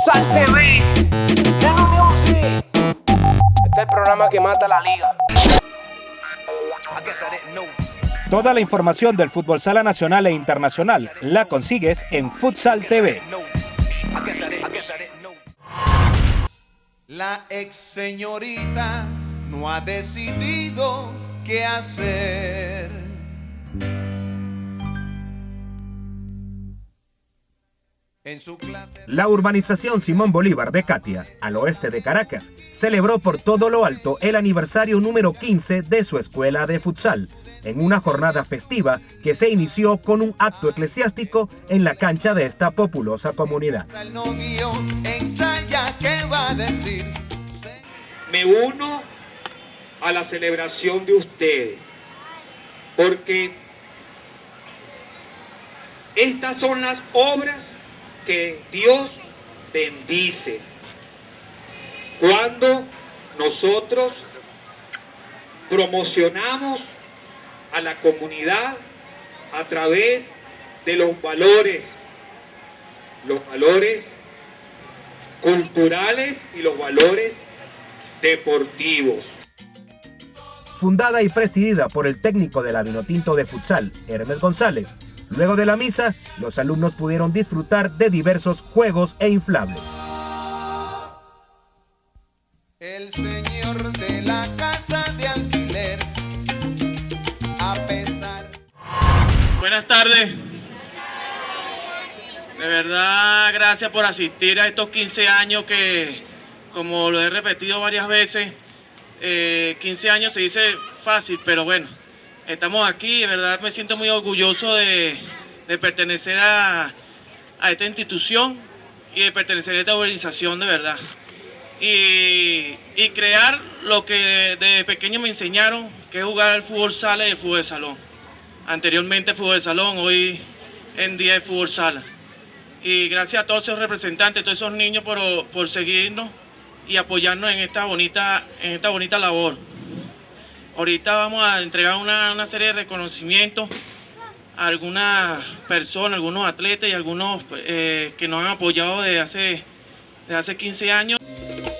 Futsal TV, Hello Music. Este es el programa que mata la liga. Toda la información del fútbol sala nacional e internacional la consigues en Futsal TV. La ex señorita no ha decidido qué hacer. En su clase... La urbanización Simón Bolívar de Catia, al oeste de Caracas, celebró por todo lo alto el aniversario número 15 de su escuela de futsal, en una jornada festiva que se inició con un acto eclesiástico en la cancha de esta populosa comunidad. Me uno a la celebración de ustedes, porque estas son las obras que Dios bendice cuando nosotros promocionamos a la comunidad a través de los valores culturales y los valores deportivos. Fundada y presidida por el técnico de la Vinotinto de futsal, Hermes González, luego de la misa, los alumnos pudieron disfrutar de diversos juegos e inflables. El señor de la casa de alquiler, a pesar... Buenas tardes. De verdad, gracias por asistir a estos 15 años que, como lo he repetido varias veces, 15 años se dice fácil, pero bueno, estamos aquí. De verdad me siento muy orgulloso de pertenecer a esta institución y de pertenecer a esta organización, de verdad. Y crear lo que de pequeño me enseñaron, que es jugar al fútbol sala y el fútbol de salón. Anteriormente fútbol de salón, hoy en día es fútbol sala. Y gracias a todos esos representantes, todos esos niños por seguirnos y apoyarnos en esta bonita labor. Ahorita vamos a entregar una serie de reconocimientos a algunas personas, algunos atletas y algunos que nos han apoyado desde hace 15 años.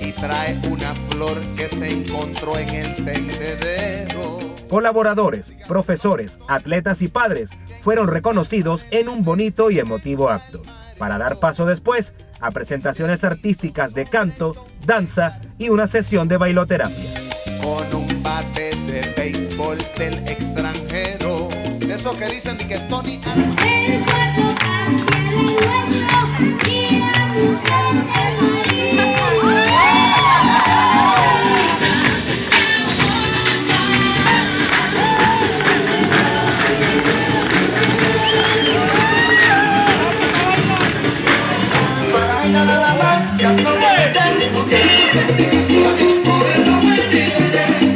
Y trae una flor que se encontró en el tendedero. Colaboradores, profesores, atletas y padres fueron reconocidos en un bonito y emotivo acto, para dar paso después a presentaciones artísticas de canto, danza y una sesión de bailoterapia. Con un bate de béisbol del extranjero, de esos que dicen que Tony Arma.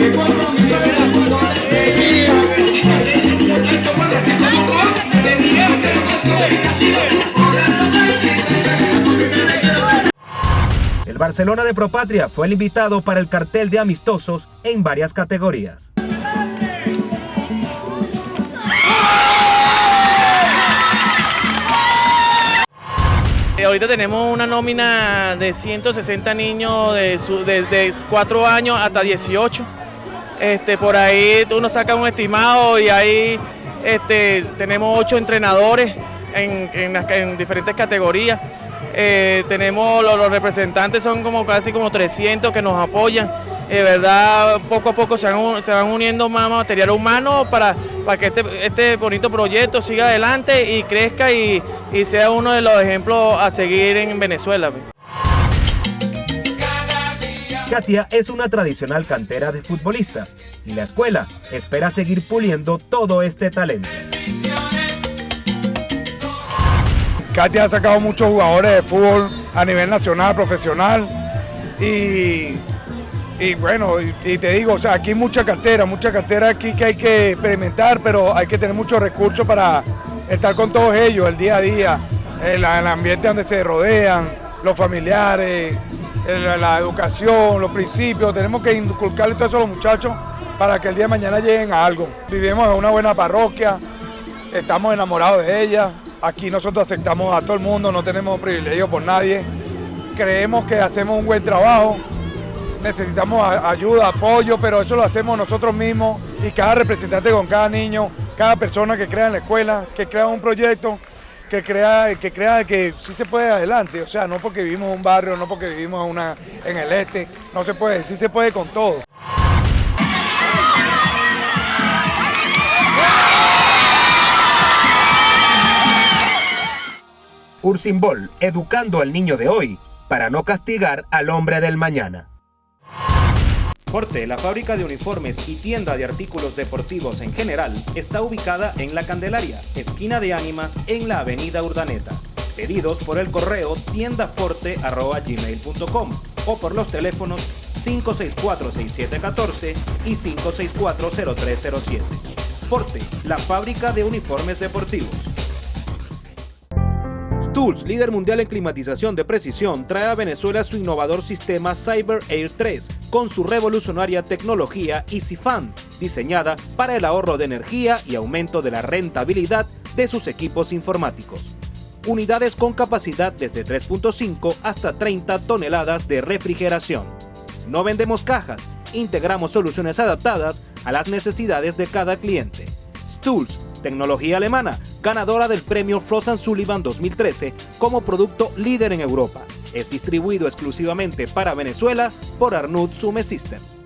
El cuerpo cambia el hueso y la mujer El Barcelona de Propatria fue el invitado para el cartel de amistosos en varias categorías. Ahorita tenemos una nómina de 160 niños desde 4 años hasta 18. Por ahí uno saca un estimado y ahí tenemos 8 entrenadores en diferentes categorías. Tenemos los representantes, son casi como 300 que nos apoyan. De verdad, poco a poco se van uniendo más material humano para que este bonito proyecto siga adelante y crezca y sea uno de los ejemplos a seguir en Venezuela. Catia es una tradicional cantera de futbolistas y la escuela espera seguir puliendo todo este talento. Catia ha sacado muchos jugadores de fútbol a nivel nacional, profesional y bueno, y te digo, o sea, aquí hay mucha cantera aquí que hay que experimentar, pero hay que tener muchos recursos para estar con todos ellos el día a día, el ambiente donde se rodean, los familiares, la educación, los principios. Tenemos que inculcarle todo eso a los muchachos para que el día de mañana lleguen a algo. Vivimos en una buena parroquia, estamos enamorados de ella. Aquí nosotros aceptamos a todo el mundo, no tenemos privilegio por nadie. creemos que hacemos un buen trabajo, necesitamos ayuda, apoyo, pero eso lo hacemos nosotros mismos y cada representante con cada niño, cada persona que crea en la escuela, que crea un proyecto, que crea que sí se puede adelante, o sea, no porque vivimos en un barrio, no porque vivimos en el este, no se puede, sí se puede con todo. Ursinbol, educando al niño de hoy para no castigar al hombre del mañana. Forte, la fábrica de uniformes y tienda de artículos deportivos en general, está ubicada en La Candelaria, esquina de Ánimas, en la avenida Urdaneta. Pedidos por el correo tiendaforte@gmail.com o por los teléfonos 564-6714 y 564-0307. Forte, la fábrica de uniformes deportivos. Stulz, líder mundial en climatización de precisión, trae a Venezuela su innovador sistema Cyber Air 3 con su revolucionaria tecnología EasyFan, diseñada para el ahorro de energía y aumento de la rentabilidad de sus equipos informáticos. Unidades con capacidad desde 3.5 hasta 30 toneladas de refrigeración. No vendemos cajas, integramos soluciones adaptadas a las necesidades de cada cliente. Stulz, tecnología alemana, ganadora del premio Frost & Sullivan 2013 como producto líder en Europa. Es distribuido exclusivamente para Venezuela por Arnoud Sume Systems.